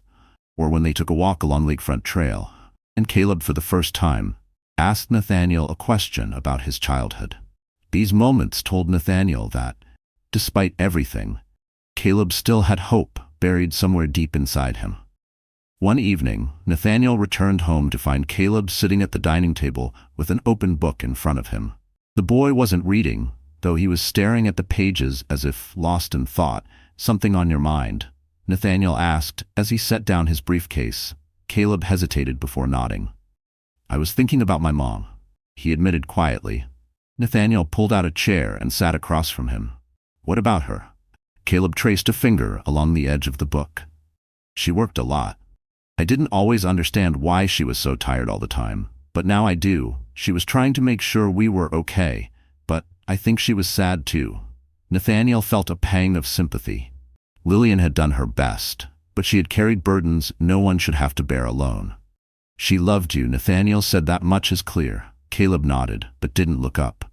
or when they took a walk along Lakefront Trail, and Caleb for the first time asked Nathaniel a question about his childhood. These moments told Nathaniel that, despite everything, Caleb still had hope buried somewhere deep inside him. One evening, Nathaniel returned home to find Caleb sitting at the dining table with an open book in front of him. The boy wasn't reading, though he was staring at the pages as if lost in thought. "Something on your mind?" Nathaniel asked as he set down his briefcase. Caleb hesitated before nodding. "I was thinking about my mom," he admitted quietly. Nathaniel pulled out a chair and sat across from him. "What about her?" Caleb traced a finger along the edge of the book. "She worked a lot. I didn't always understand why she was so tired all the time, but now I do. She was trying to make sure we were okay, but I think she was sad too." Nathaniel felt a pang of sympathy. Lillian had done her best, but she had carried burdens no one should have to bear alone. "She loved you," Nathaniel said. "That much is clear." Caleb nodded, but didn't look up.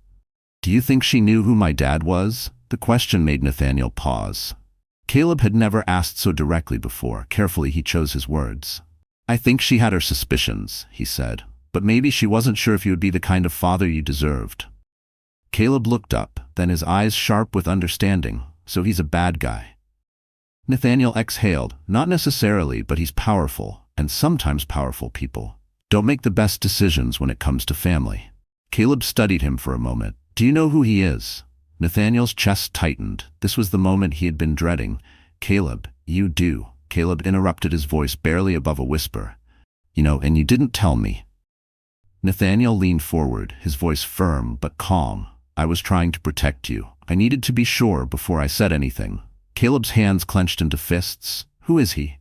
"Do you think she knew who my dad was?" The question made Nathaniel pause. Caleb had never asked so directly before. Carefully he chose his words. "I think she had her suspicions," he said, "but maybe she wasn't sure if you would be the kind of father you deserved." Caleb looked up, then his eyes sharp with understanding. "So he's a bad guy." Nathaniel exhaled. "Not necessarily, but he's powerful, and sometimes powerful people don't make the best decisions when it comes to family." Caleb studied him for a moment. "Do you know who he is?" Nathaniel's chest tightened. This was the moment he had been dreading. "Caleb, you do." Caleb interrupted, his voice barely above a whisper. "You know, and you didn't tell me." Nathaniel leaned forward, his voice firm but calm. "I was trying to protect you. I needed to be sure before I said anything." Caleb's hands clenched into fists. "Who is he?"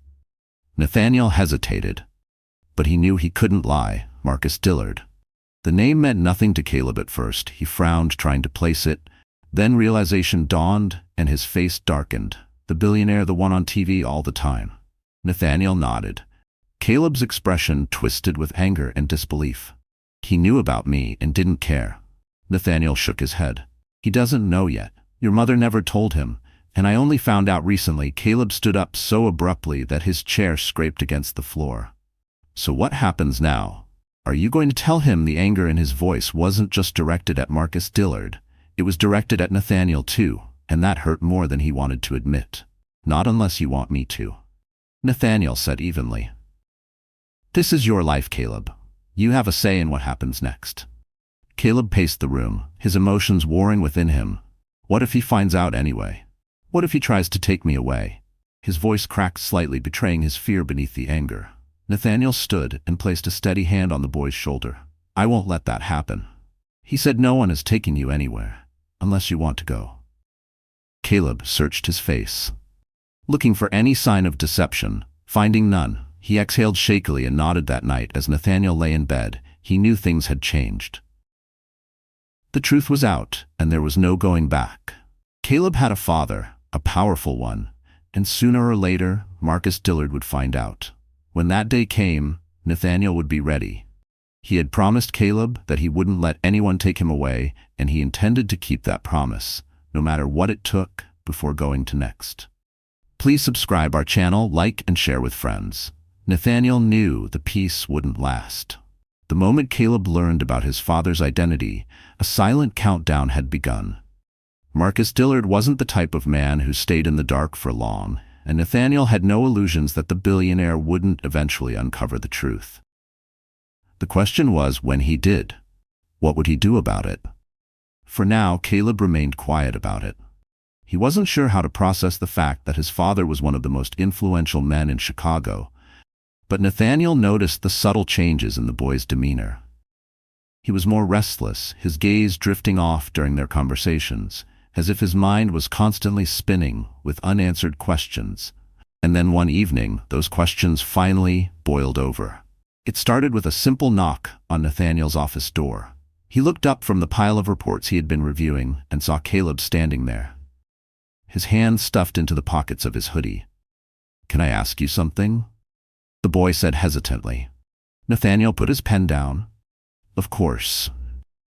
Nathaniel hesitated, but he knew he couldn't lie. Marcus Dillard. The name meant nothing to Caleb at first. He frowned, trying to place it. Then realization dawned, and his face darkened. "The billionaire, the one on TV all the time." Nathaniel nodded. Caleb's expression twisted with anger and disbelief. "He knew about me and didn't care." Nathaniel shook his head. "He doesn't know yet. Your mother never told him, and I only found out recently." Caleb stood up so abruptly that his chair scraped against the floor. "So what happens now? Are you going to tell him?" The anger in his voice wasn't just directed at Marcus Dillard. It was directed at Nathaniel too, and that hurt more than he wanted to admit. "Not unless you want me to," Nathaniel said evenly. "This is your life, Caleb. You have a say in what happens next." Caleb paced the room, his emotions warring within him. What if he finds out anyway? What if he tries to take me away? His voice cracked slightly, betraying his fear beneath the anger. Nathaniel stood and placed a steady hand on the boy's shoulder. "I won't let that happen." He said, "No one is taking you anywhere, unless you want to go." Caleb searched his face, looking for any sign of deception. Finding none, he exhaled shakily and nodded. That night, as Nathaniel lay in bed, he knew things had changed. The truth was out, and there was no going back. Caleb had a father, a powerful one, and sooner or later, Marcus Dillard would find out. When that day came, Nathaniel would be ready. He had promised Caleb that he wouldn't let anyone take him away, and he intended to keep that promise, no matter what it took, before going to next. Please subscribe our channel, like and share with friends. Nathaniel knew the peace wouldn't last. The moment Caleb learned about his father's identity, a silent countdown had begun. Marcus Dillard wasn't the type of man who stayed in the dark for long, and Nathaniel had no illusions that the billionaire wouldn't eventually uncover the truth. The question was, when he did, what would he do about it? For now, Caleb remained quiet about it. He wasn't sure how to process the fact that his father was one of the most influential men in Chicago, but Nathaniel noticed the subtle changes in the boy's demeanor. He was more restless, his gaze drifting off during their conversations, as if his mind was constantly spinning with unanswered questions. And then one evening, those questions finally boiled over. It started with a simple knock on Nathaniel's office door. He looked up from the pile of reports he had been reviewing and saw Caleb standing there, his hands stuffed into the pockets of his hoodie. "Can I ask you something?" the boy said hesitantly. Nathaniel put his pen down. "Of course."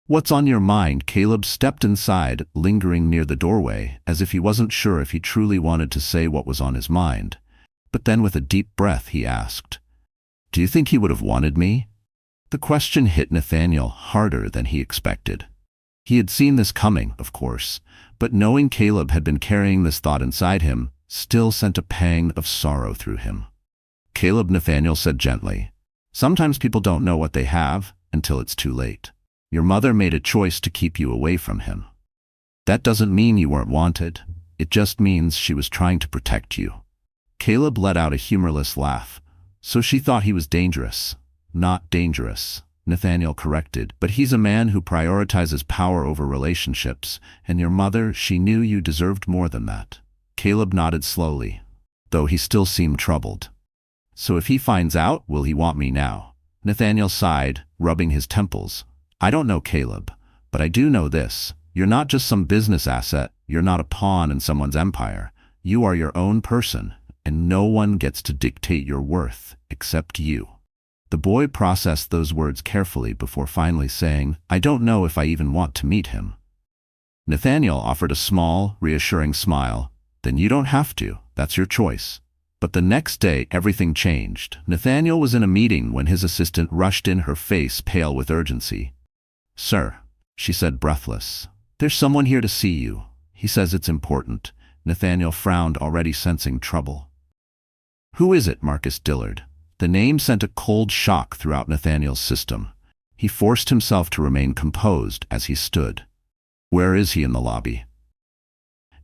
"What's on your mind?" Caleb stepped inside, lingering near the doorway, as if he wasn't sure if he truly wanted to say what was on his mind. But then with a deep breath he asked, "Do you think he would have wanted me?" The question hit Nathaniel harder than he expected. He had seen this coming, of course, but knowing Caleb had been carrying this thought inside him still sent a pang of sorrow through him. "Caleb," Nathaniel said gently, "sometimes people don't know what they have until it's too late. Your mother made a choice to keep you away from him. That doesn't mean you weren't wanted. It just means she was trying to protect you." Caleb let out a humorless laugh. "So she thought he was dangerous." "Not dangerous," Nathaniel corrected, "but he's a man who prioritizes power over relationships, and your mother, she knew you deserved more than that." Caleb nodded slowly, though he still seemed troubled. "So if he finds out, will he want me now?" Nathaniel sighed, rubbing his temples. "I don't know, Caleb, but I do know this. You're not just some business asset. You're not a pawn in someone's empire. You are your own person, and no one gets to dictate your worth except you." The boy processed those words carefully before finally saying, "I don't know if I even want to meet him." Nathaniel offered a small, reassuring smile. "Then you don't have to. That's your choice." But the next day, everything changed. Nathaniel was in a meeting when his assistant rushed in, her face pale with urgency. "Sir," she said, breathless, "there's someone here to see you. He says it's important." Nathaniel frowned, already sensing trouble. "Who is it?" "Marcus Dillard." The name sent a cold shock throughout Nathaniel's system. He forced himself to remain composed as he stood. "Where is he?" "In the lobby."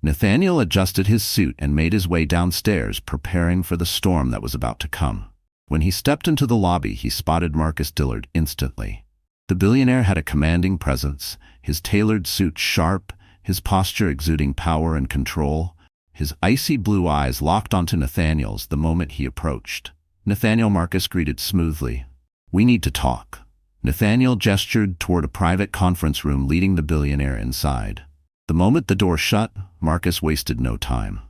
Nathaniel adjusted his suit and made his way downstairs, preparing for the storm that was about to come. When he stepped into the lobby, he spotted Marcus Dillard instantly. The billionaire had a commanding presence, his tailored suit sharp, his posture exuding power and control. His icy blue eyes locked onto Nathaniel's the moment he approached. "Nathaniel," Marcus greeted smoothly. "We need to talk." Nathaniel gestured toward a private conference room, leading the billionaire inside. The moment the door shut, Marcus wasted no time.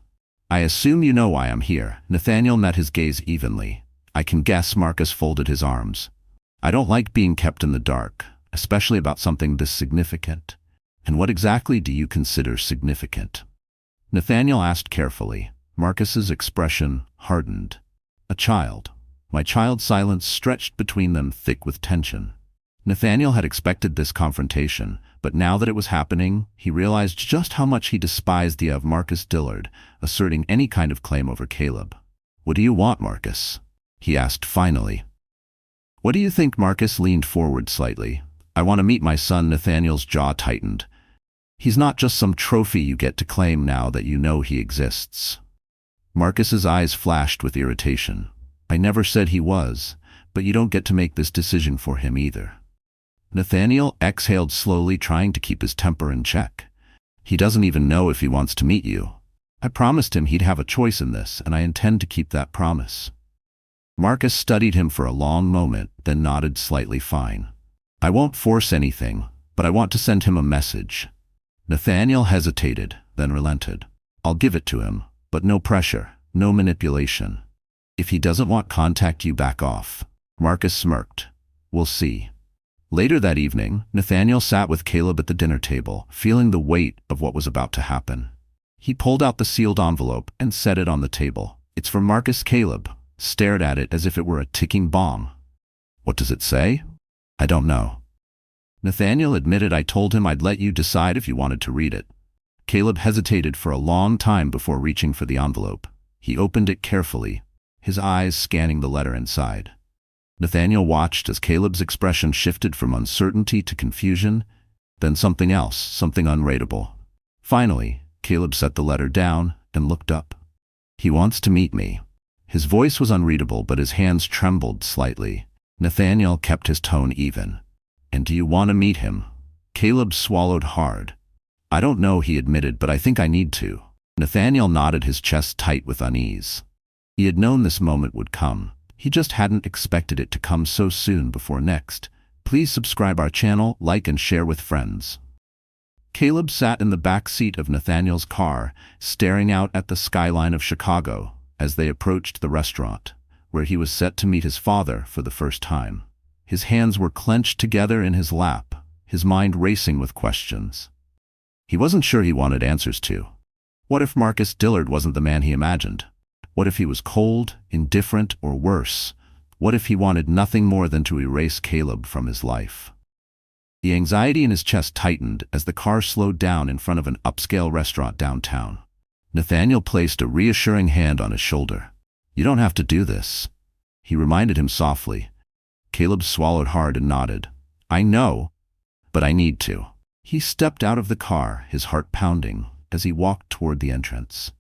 "I assume you know why I'm here." Nathaniel met his gaze evenly. "I can guess." Marcus folded his arms. "I don't like being kept in the dark, especially about something this significant." "And what exactly do you consider significant?" Nathaniel asked carefully. Marcus's expression hardened. "A child." My child's silence stretched between them, thick with tension. Nathaniel had expected this confrontation, but now that it was happening, he realized just how much he despised the idea of Marcus Dillard asserting any kind of claim over Caleb. "What do you want, Marcus?" he asked finally. "What do you think?" Marcus leaned forward slightly. "I want to meet my son." Nathaniel's jaw tightened. "He's not just some trophy you get to claim now that you know he exists." Marcus's eyes flashed with irritation. "I never said he was, but you don't get to make this decision for him either." Nathaniel exhaled slowly, trying to keep his temper in check. "He doesn't even know if he wants to meet you. I promised him he'd have a choice in this, and I intend to keep that promise." Marcus studied him for a long moment, then nodded slightly. "Fine. I won't force anything, but I want to send him a message." Nathaniel hesitated, then relented. "I'll give it to him, But no pressure, no manipulation. If he doesn't want contact, you back off. Marcus smirked. We'll see. Later that evening, Nathaniel sat with Caleb at the dinner table, feeling the weight of what was about to happen. He pulled out the sealed envelope and set it on the table. It's from Marcus. Caleb stared at it as if it were a ticking bomb. What does it say? I don't know. Nathaniel admitted. I told him I'd let you decide if you wanted to read it. Caleb hesitated for a long time before reaching for the envelope. He opened it carefully, his eyes scanning the letter inside. Nathaniel watched as Caleb's expression shifted from uncertainty to confusion, then something else, something unreadable. Finally, Caleb set the letter down and looked up. He wants to meet me. His voice was unreadable, but his hands trembled slightly. Nathaniel kept his tone even. And do you want to meet him? Caleb swallowed hard. I don't know, he admitted, but I think I need to. Nathaniel nodded, his chest tight with unease. He had known this moment would come. He just hadn't expected it to come so soon. Before next, please subscribe our channel, like and share with friends. Caleb sat in the back seat of Nathaniel's car, staring out at the skyline of Chicago as they approached the restaurant, where he was set to meet his father for the first time. His hands were clenched together in his lap, his mind racing with questions. He wasn't sure he wanted answers to. What if Marcus Dillard wasn't the man he imagined? What if he was cold, indifferent, or worse? What if he wanted nothing more than to erase Caleb from his life? The anxiety in his chest tightened as the car slowed down in front of an upscale restaurant downtown. Nathaniel placed a reassuring hand on his shoulder. You don't have to do this, he reminded him softly. Caleb swallowed hard and nodded. I know, but I need to. He stepped out of the car, his heart pounding, as he walked toward the entrance.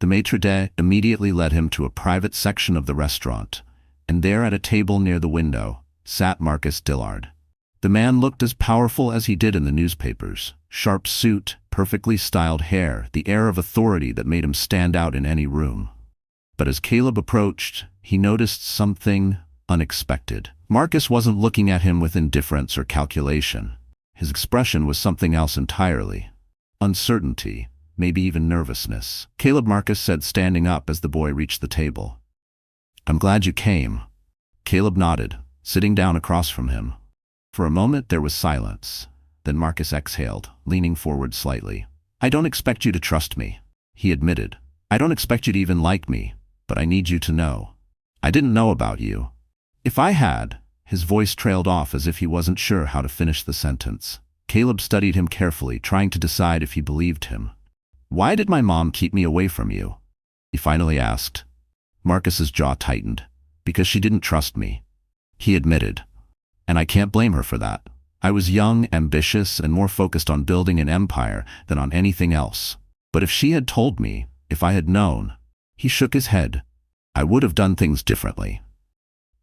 The maitre d' immediately led him to a private section of the restaurant, and there at a table near the window sat Marcus Dillard. The man looked as powerful as he did in the newspapers. Sharp suit, perfectly styled hair, the air of authority that made him stand out in any room. But as Caleb approached, he noticed something unexpected. Marcus wasn't looking at him with indifference or calculation. His expression was something else entirely. Uncertainty, maybe even nervousness. Caleb, Marcus said, standing up as the boy reached the table. I'm glad you came. Caleb nodded, sitting down across from him. For a moment there was silence. Then Marcus exhaled, leaning forward slightly. I don't expect you to trust me, he admitted. I don't expect you to even like me, but I need you to know. I didn't know about you. If I had, his voice trailed off as if he wasn't sure how to finish the sentence. Caleb studied him carefully, trying to decide if he believed him. Why did my mom keep me away from you? He finally asked. Marcus's jaw tightened. Because she didn't trust me, he admitted. And I can't blame her for that. I was young, ambitious, and more focused on building an empire than on anything else. But if she had told me, if I had known, he shook his head, I would have done things differently.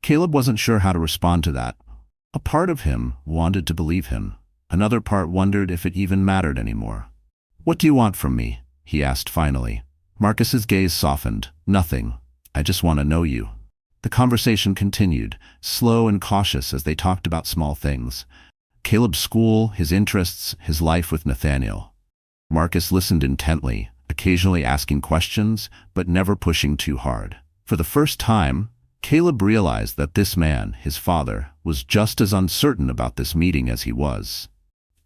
Caleb wasn't sure how to respond to that. A part of him wanted to believe him. Another part wondered if it even mattered anymore. What do you want from me? He asked finally. Marcus's gaze softened. Nothing. I just want to know you. The conversation continued, slow and cautious as they talked about small things. Caleb's school, his interests, his life with Nathaniel. Marcus listened intently, occasionally asking questions, but never pushing too hard. For the first time, Caleb realized that this man, his father, was just as uncertain about this meeting as he was.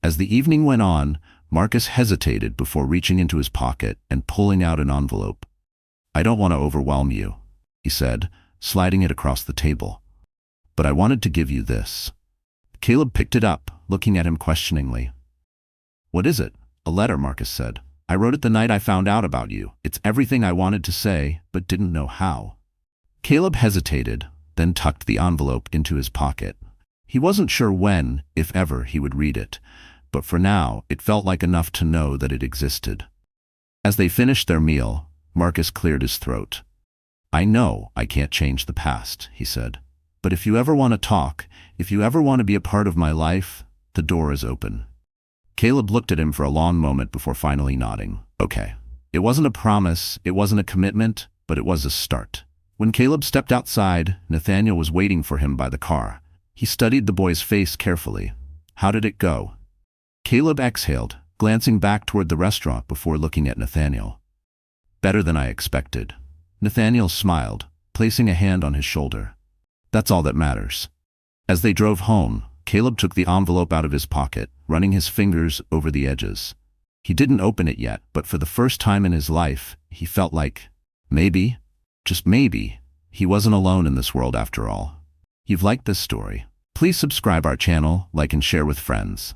As the evening went on, Marcus hesitated before reaching into his pocket and pulling out an envelope. I don't want to overwhelm you, he said, sliding it across the table. But I wanted to give you this. Caleb picked it up, looking at him questioningly. What is it? A letter, Marcus said. I wrote it the night I found out about you. It's everything I wanted to say, but didn't know how. Caleb hesitated, then tucked the envelope into his pocket. He wasn't sure when, if ever, he would read it, but for now it felt like enough to know that it existed. As they finished their meal, Marcus cleared his throat. I know I can't change the past, he said. But if you ever want to talk, if you ever want to be a part of my life, the door is open. Caleb looked at him for a long moment before finally nodding. Okay. It wasn't a promise, it wasn't a commitment, but it was a start. When Caleb stepped outside, Nathaniel was waiting for him by the car. He studied the boy's face carefully. How did it go? Caleb exhaled, glancing back toward the restaurant before looking at Nathaniel. Better than I expected. Nathaniel smiled, placing a hand on his shoulder. That's all that matters. As they drove home, Caleb took the envelope out of his pocket, running his fingers over the edges. He didn't open it yet, but for the first time in his life, he felt like, maybe, just maybe, he wasn't alone in this world after all. You've liked this story. Please subscribe our channel, like and share with friends.